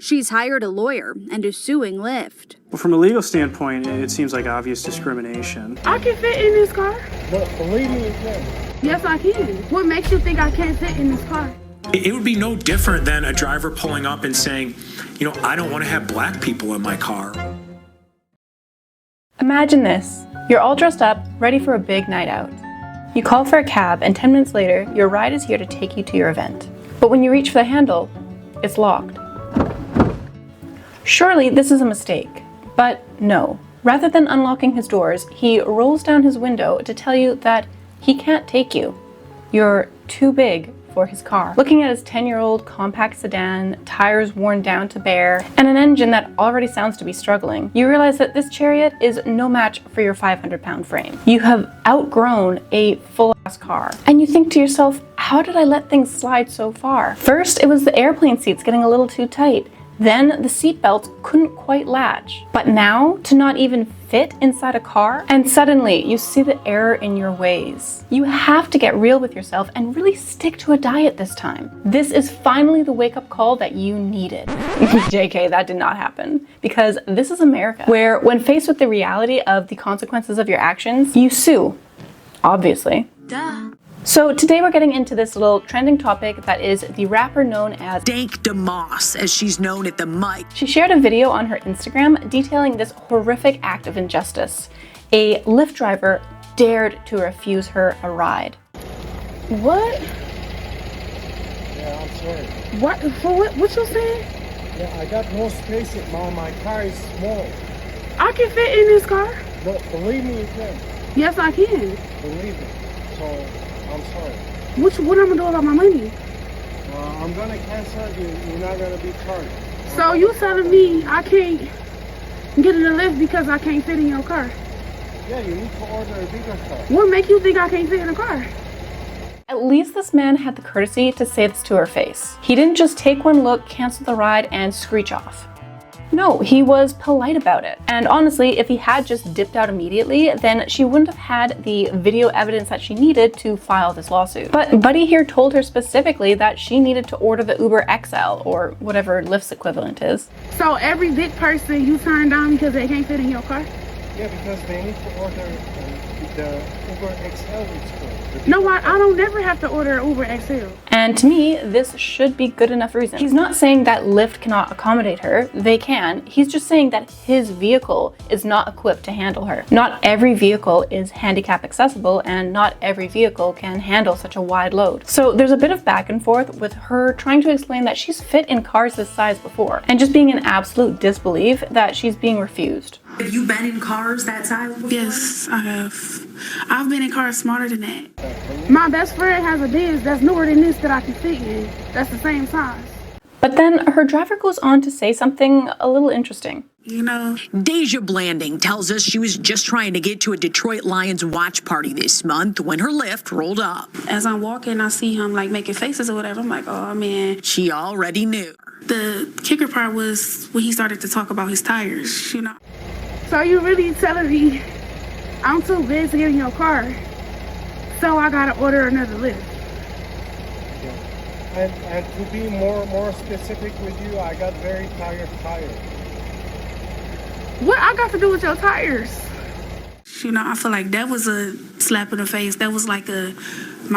She's hired a lawyer and is suing Lyft. Well, from a legal standpoint, it seems like obvious discrimination. I can fit in this car. But believe me, you can. Yes, I can. What makes you think I can't fit in this car? It would be no different than a driver pulling up and saying, I don't want to have black people in my car. Imagine this. You're all dressed up, ready for a big night out. You call for a cab, and 10 minutes later, your ride is here to take you to your event. But when you reach for the handle, it's locked. Surely this is a mistake, but no. Rather than unlocking his doors, he rolls down his window to tell you that he can't take you. You're too big for his car. Looking at his 10-year-old compact sedan, tires worn down to bare, and an engine that already sounds to be struggling, you realize that this chariot is no match for your 500-pound frame. You have outgrown a full-ass car. And you think to yourself, how did I let things slide so far? First, it was the airplane seats getting a little too tight. Then the seatbelt couldn't quite latch. But now, to not even fit inside a car, and suddenly you see the error in your ways. You have to get real with yourself and really stick to a diet this time. This is finally the wake-up call that you needed. JK, that did not happen. Because this is America, where when faced with the reality of the consequences of your actions, you sue. Obviously. Duh. So today we're getting into this little trending topic that is the rapper known as Dank Demoss, as she's known at the mic. She shared a video on her Instagram detailing this horrific act of injustice. A Lyft driver dared to refuse her a ride. What? Yeah, I'm sorry. What? For what? What you saying? Yeah, I got no space in my car is small. I can fit in this car. But believe me, you can. Yes, I can. Believe me. So, I'm sorry. What I'm gonna do about my money? I'm gonna cancel you. You're not gonna be charged. So you telling me I can't get in the Lyft because I can't fit in your car? Yeah, you need to order a bigger car. What make you think I can't fit in a car? At least this man had the courtesy to say this to her face. He didn't just take one look, cancel the ride, and screech off. No, he was polite about it. And honestly, if he had just dipped out immediately, then she wouldn't have had the video evidence that she needed to file this lawsuit. But Buddy here told her specifically that she needed to order the Uber XL, or whatever Lyft's equivalent is. So every big person you turn down because they can't fit in your car? Yeah, because they need to order the Uber XL it's called. No, I don't never have to order an Uber XL. And to me, this should be good enough reason. He's not saying that Lyft cannot accommodate her. They can. He's just saying that his vehicle is not equipped to handle her. Not every vehicle is handicap accessible, and not every vehicle can handle such a wide load. So there's a bit of back and forth with her trying to explain that she's fit in cars this size before, and just being in absolute disbelief that she's being refused. Have you been in cars that size before? Yes, I have. I've been in cars smarter than that. My best friend has a Benz that's newer than this that I can fit in. That's the same size. But then her driver goes on to say something a little interesting. Dajua Blanding tells us she was just trying to get to a Detroit Lions watch party this month when her Lyft rolled up. As I'm walking, I see him making faces or whatever. I'm like, oh man. She already knew. The kicker part was when he started to talk about his tires, So you really telling me I'm too big to get in your car, so I gotta order another Lyft? Yeah. And to be more specific with you, I got very tired tires. What I got to do with your tires? I feel like that was a slap in the face. That was my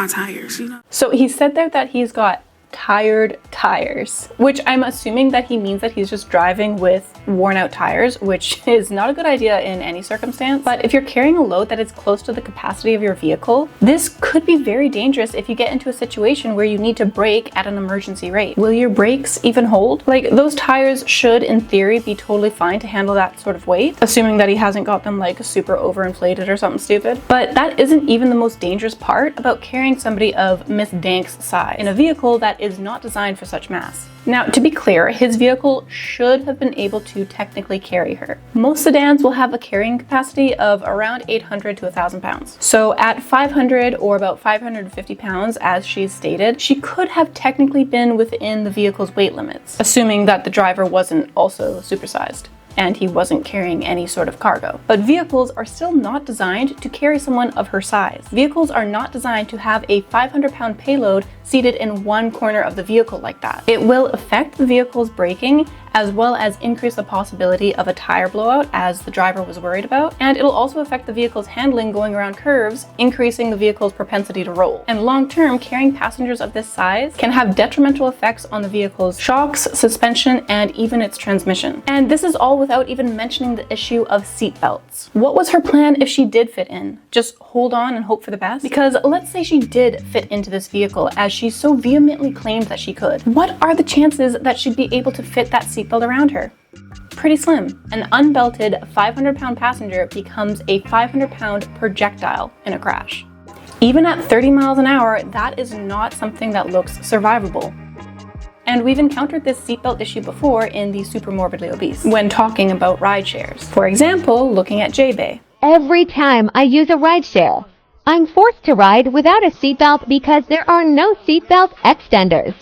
tires, So he said there that he's got tired tires, which I'm assuming that he means that he's just driving with worn out tires, which is not a good idea in any circumstance. But if you're carrying a load that is close to the capacity of your vehicle, this could be very dangerous if you get into a situation where you need to brake at an emergency rate. Will your brakes even hold? Those tires should, in theory, be totally fine to handle that sort of weight, assuming that he hasn't got them super overinflated or something stupid. But that isn't even the most dangerous part about carrying somebody of Miss Dank's size in a vehicle that is not designed for such mass. Now, to be clear, his vehicle should have been able to technically carry her. Most sedans will have a carrying capacity of around 800 to 1,000 pounds. So at 500 or about 550 pounds, as she's stated, she could have technically been within the vehicle's weight limits, assuming that the driver wasn't also supersized and he wasn't carrying any sort of cargo. But vehicles are still not designed to carry someone of her size. Vehicles are not designed to have a 500-pound payload seated in one corner of the vehicle like that. It will affect the vehicle's braking as well as increase the possibility of a tire blowout, as the driver was worried about. And it'll also affect the vehicle's handling going around curves, increasing the vehicle's propensity to roll. And long term, carrying passengers of this size can have detrimental effects on the vehicle's shocks, suspension, and even its transmission. And this is all without even mentioning the issue of seat belts. What was her plan if she did fit in? Just hold on and hope for the best? Because let's say she did fit into this vehicle, as she so vehemently claimed that she could. What are the chances that she'd be able to fit that seatbelt around her? Pretty slim. An unbelted 500-pound passenger becomes a 500-pound projectile in a crash. Even at 30 miles an hour, that is not something that looks survivable. And we've encountered this seatbelt issue before in the Super Morbidly Obese when talking about ride shares. For example, looking at J-Bay. Every time I use a rideshare, I'm forced to ride without a seatbelt because there are no seatbelt extenders.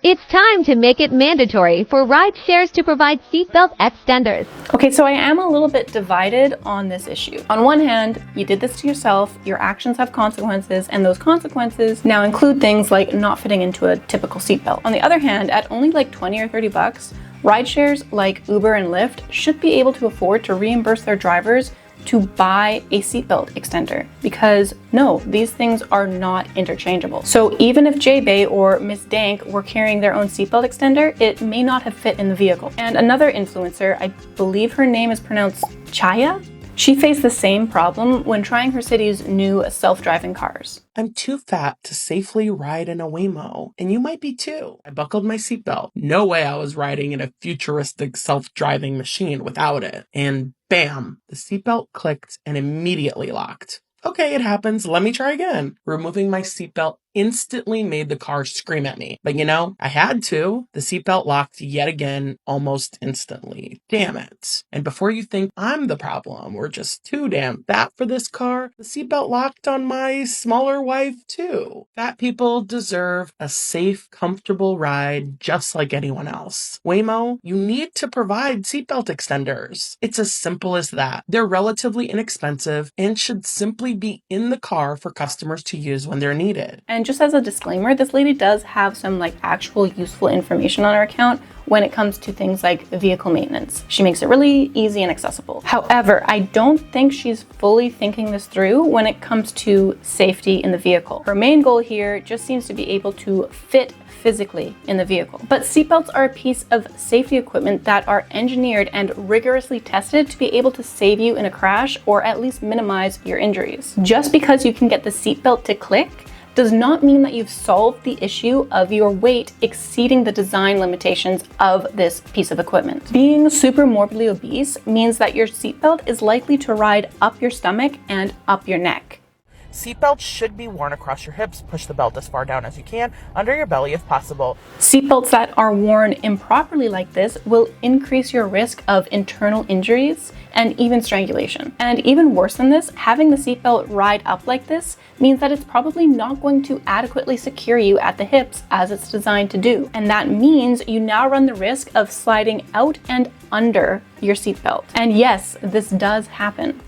It's time to make it mandatory for ride shares to provide seatbelt extenders. Okay, so I am a little bit divided on this issue. On one hand, you did this to yourself, your actions have consequences, and those consequences now include things like not fitting into a typical seatbelt. On the other hand, at only like 20 or 30 bucks, ride shares like Uber and Lyft should be able to afford to reimburse their drivers to buy a seatbelt extender, because no, these things are not interchangeable. So even if J-Bay or Miss Dank were carrying their own seatbelt extender, it may not have fit in the vehicle. And another influencer, I believe her name is pronounced Chaya, she faced the same problem when trying her city's new self-driving cars. I'm too fat to safely ride in a Waymo, and you might be too. I buckled my seatbelt. No way I was riding in a futuristic self-driving machine without it. And bam, the seatbelt clicked and immediately locked. Okay, it happens. Let me try again. Removing my seatbelt instantly made the car scream at me. But you know, I had to. The seatbelt locked yet again almost instantly. Damn it. And before you think I'm the problem, we're just too damn fat for this car, the seatbelt locked on my smaller wife too. Fat people deserve a safe, comfortable ride just like anyone else. Waymo, you need to provide seatbelt extenders. It's as simple as that. They're relatively inexpensive and should simply be in the car for customers to use when they're needed. And just as a disclaimer, this lady does have some like actual useful information on her account when it comes to things like vehicle maintenance. She makes it really easy and accessible. However, I don't think she's fully thinking this through when it comes to safety in the vehicle. Her main goal here just seems to be able to fit physically in the vehicle. But seatbelts are a piece of safety equipment that are engineered and rigorously tested to be able to save you in a crash or at least minimize your injuries. Just because you can get the seatbelt to click does not mean that you've solved the issue of your weight exceeding the design limitations of this piece of equipment. Being super morbidly obese means that your seatbelt is likely to ride up your stomach and up your neck. Seatbelts should be worn across your hips. Push the belt as far down as you can, under your belly if possible. Seatbelts that are worn improperly like this will increase your risk of internal injuries and even strangulation. And even worse than this, having the seatbelt ride up like this means that it's probably not going to adequately secure you at the hips as it's designed to do. And that means you now run the risk of sliding out and under your seatbelt. And yes, this does happen.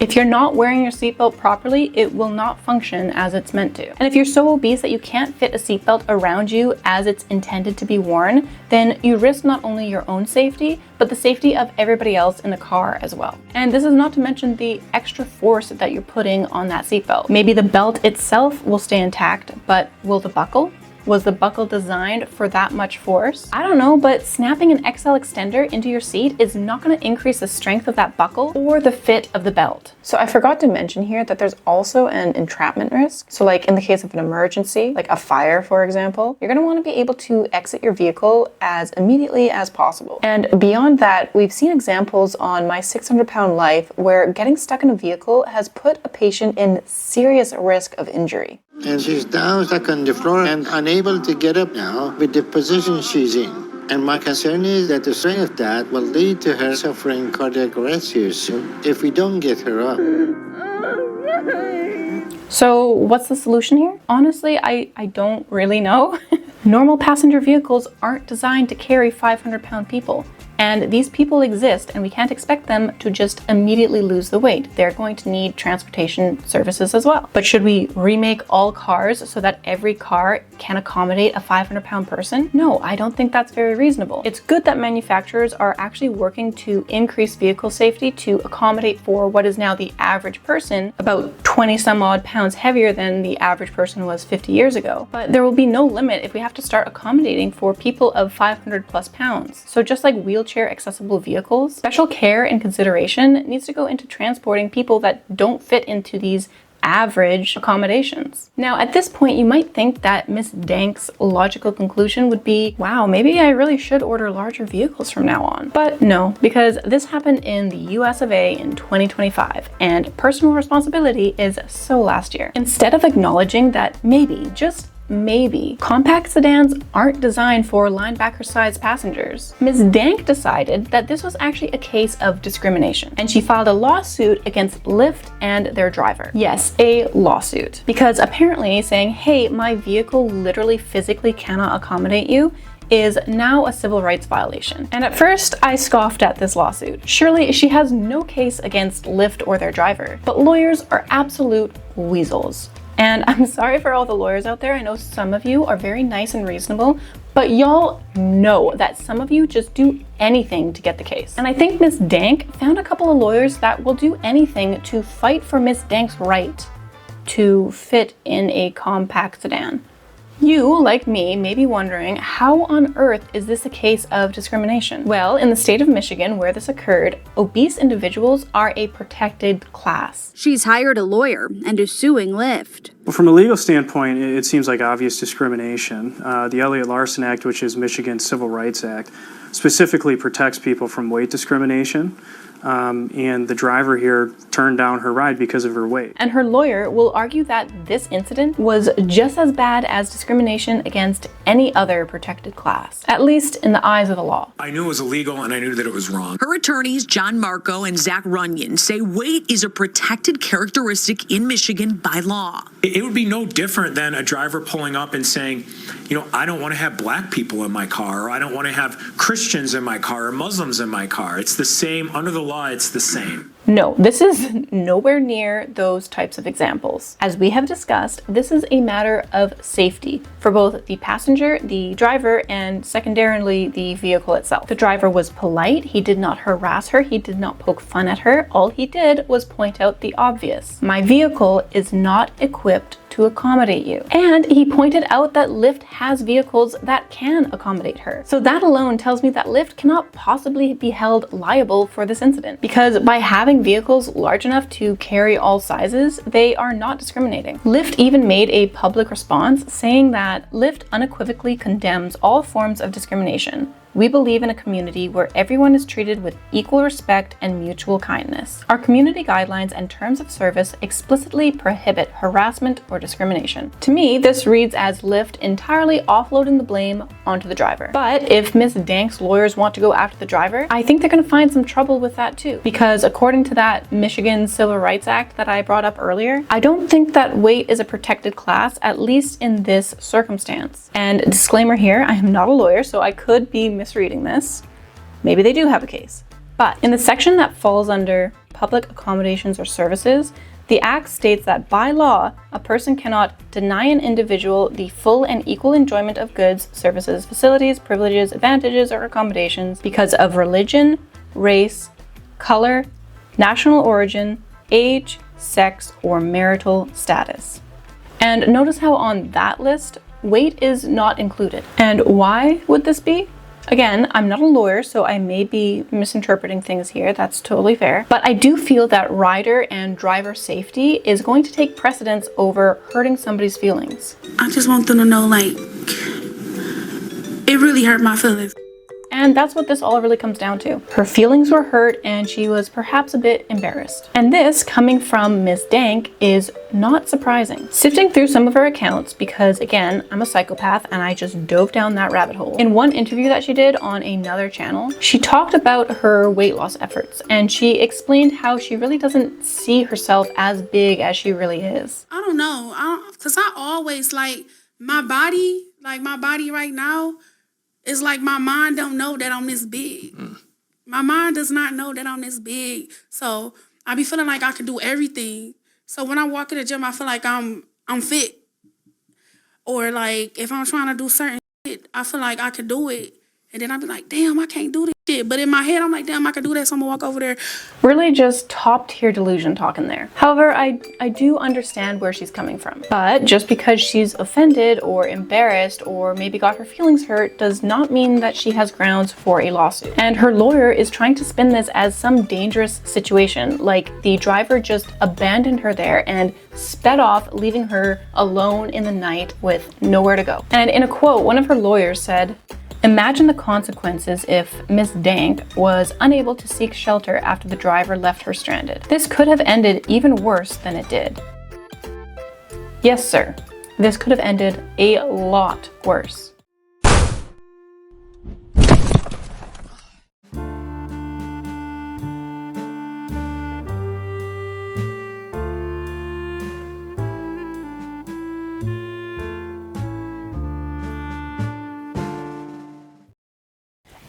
If you're not wearing your seatbelt properly, it will not function as it's meant to. And if you're so obese that you can't fit a seatbelt around you as it's intended to be worn, then you risk not only your own safety, but the safety of everybody else in the car as well. And this is not to mention the extra force that you're putting on that seatbelt. Maybe the belt itself will stay intact, but will the buckle? Was the buckle designed for that much force? I don't know, but snapping an XL extender into your seat is not going to increase the strength of that buckle or the fit of the belt. So I forgot to mention here that there's also an entrapment risk. So like in the case of an emergency, like a fire, for example, you're going to want to be able to exit your vehicle as immediately as possible. And beyond that, we've seen examples on My 600-Pound Life where getting stuck in a vehicle has put a patient in serious risk of injury. And she's down, stuck on the floor and unable to get up now with the position she's in. And my concern is that the strain of that will lead to her suffering cardiac arrest here soon if we don't get her up. So what's the solution here? Honestly, I don't really know. Normal passenger vehicles aren't designed to carry 500-pound people. And these people exist, and we can't expect them to just immediately lose the weight. They're going to need transportation services as well. But should we remake all cars so that every car can accommodate a 500-pound person? No, I don't think that's very reasonable. It's good that manufacturers are actually working to increase vehicle safety to accommodate for what is now the average person, about 20 some odd pounds heavier than the average person was 50 years ago. But there will be no limit if we have to start accommodating for people of 500 plus pounds. So just like wheelchair accessible vehicles, special care and consideration needs to go into transporting people that don't fit into these average accommodations. Now, at this point, you might think that Miss Dank's logical conclusion would be, wow, maybe I really should order larger vehicles from now on. But no, because this happened in the US of A in 2025, and personal responsibility is so last year. Instead of acknowledging that maybe, just maybe, compact sedans aren't designed for linebacker-sized passengers, Ms. Dank decided that this was actually a case of discrimination, and she filed a lawsuit against Lyft and their driver. Yes, a lawsuit. Because apparently saying, hey, my vehicle literally physically cannot accommodate you is now a civil rights violation. And at first, I scoffed at this lawsuit. Surely she has no case against Lyft or their driver, but lawyers are absolute weasels. And I'm sorry for all the lawyers out there. I know some of you are very nice and reasonable, but y'all know that some of you just do anything to get the case. And I think Miss Dank found a couple of lawyers that will do anything to fight for Miss Dank's right to fit in a compact sedan. You, like me, may be wondering, how on earth is this a case of discrimination? Well, in the state of Michigan where this occurred, obese individuals are a protected class. She's hired a lawyer and is suing Lyft. Well, from a legal standpoint, it seems like obvious discrimination. The Elliott-Larsen Act, which is Michigan's Civil Rights Act, specifically protects people from weight discrimination. And the driver here turned down her ride because of her weight. And her lawyer will argue that this incident was just as bad as discrimination against any other protected class, at least in the eyes of the law. I knew it was illegal and I knew that it was wrong. Her attorneys, John Marco and Zach Runyon, say weight is a protected characteristic in Michigan by law. It would be no different than a driver pulling up and saying, I don't want to have black people in my car, or I don't want to have Christians in my car, or Muslims in my car. It's the same. Under the law, it's the same. No, this is nowhere near those types of examples. As we have discussed, this is a matter of safety for both the passenger, the driver, and secondarily the vehicle itself. The driver was polite, he did not harass her, he did not poke fun at her. All he did was point out the obvious. My vehicle is not equipped to accommodate you. And he pointed out that Lyft has vehicles that can accommodate her. So that alone tells me that Lyft cannot possibly be held liable for this incident, because by having vehicles large enough to carry all sizes, they are not discriminating. Lyft even made a public response saying that Lyft unequivocally condemns all forms of discrimination. We believe in a community where everyone is treated with equal respect and mutual kindness. Our community guidelines and terms of service explicitly prohibit harassment or discrimination. To me, this reads as Lyft entirely offloading the blame onto the driver. But if Ms. Dank's lawyers want to go after the driver, I think they're going to find some trouble with that too. Because according to that Michigan Civil Rights Act that I brought up earlier, I don't think that weight is a protected class, at least in this circumstance. And disclaimer here, I am not a lawyer, so I could be misreading this. Maybe they do have a case. But in the section that falls under public accommodations or services, the Act states that by law, a person cannot deny an individual the full and equal enjoyment of goods, services, facilities, privileges, advantages, or accommodations because of religion, race, color, national origin, age, sex, or marital status. And notice how on that list, weight is not included. And why would this be? Again, I'm not a lawyer, so I may be misinterpreting things here. That's totally fair. But I do feel that rider and driver safety is going to take precedence over hurting somebody's feelings. I just want them to know, like, it really hurt my feelings. And that's what this all really comes down to. Her feelings were hurt and she was perhaps a bit embarrassed. And this, coming from Ms. Dank, is not surprising. Sifting through some of her accounts, because again, I'm a psychopath and I just dove down that rabbit hole. In one interview that she did on another channel, she talked about her weight loss efforts and she explained how she really doesn't see herself as big as she really is. I don't know, because I always, like, my body right now, it's like my mind don't know that I'm this big. My mind does not know that I'm this big. So I be feeling like I can do everything. So when I walk in the gym, I feel like I'm fit. Or like if I'm trying to do certain shit, I feel like I could do it. And then I be like, damn, I can't do this shit. But in my head, I'm like, damn, I can do that. So I'm gonna walk over there. Really just top tier delusion talking there. However, I do understand where she's coming from. But just because she's offended or embarrassed or maybe got her feelings hurt does not mean that she has grounds for a lawsuit. And her lawyer is trying to spin this as some dangerous situation, like the driver just abandoned her there and sped off, leaving her alone in the night with nowhere to go. And in a quote, one of her lawyers said, "Imagine the consequences if Miss Dank was unable to seek shelter after the driver left her stranded. This could have ended even worse than it did." Yes, sir. This could have ended a lot worse.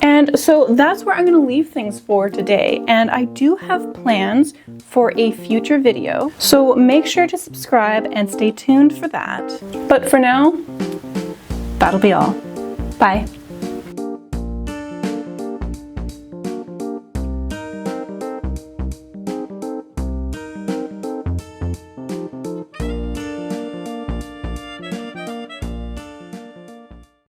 And so that's where I'm going to leave things for today. And I do have plans for a future video, so make sure to subscribe and stay tuned for that. But for now, that'll be all. Bye.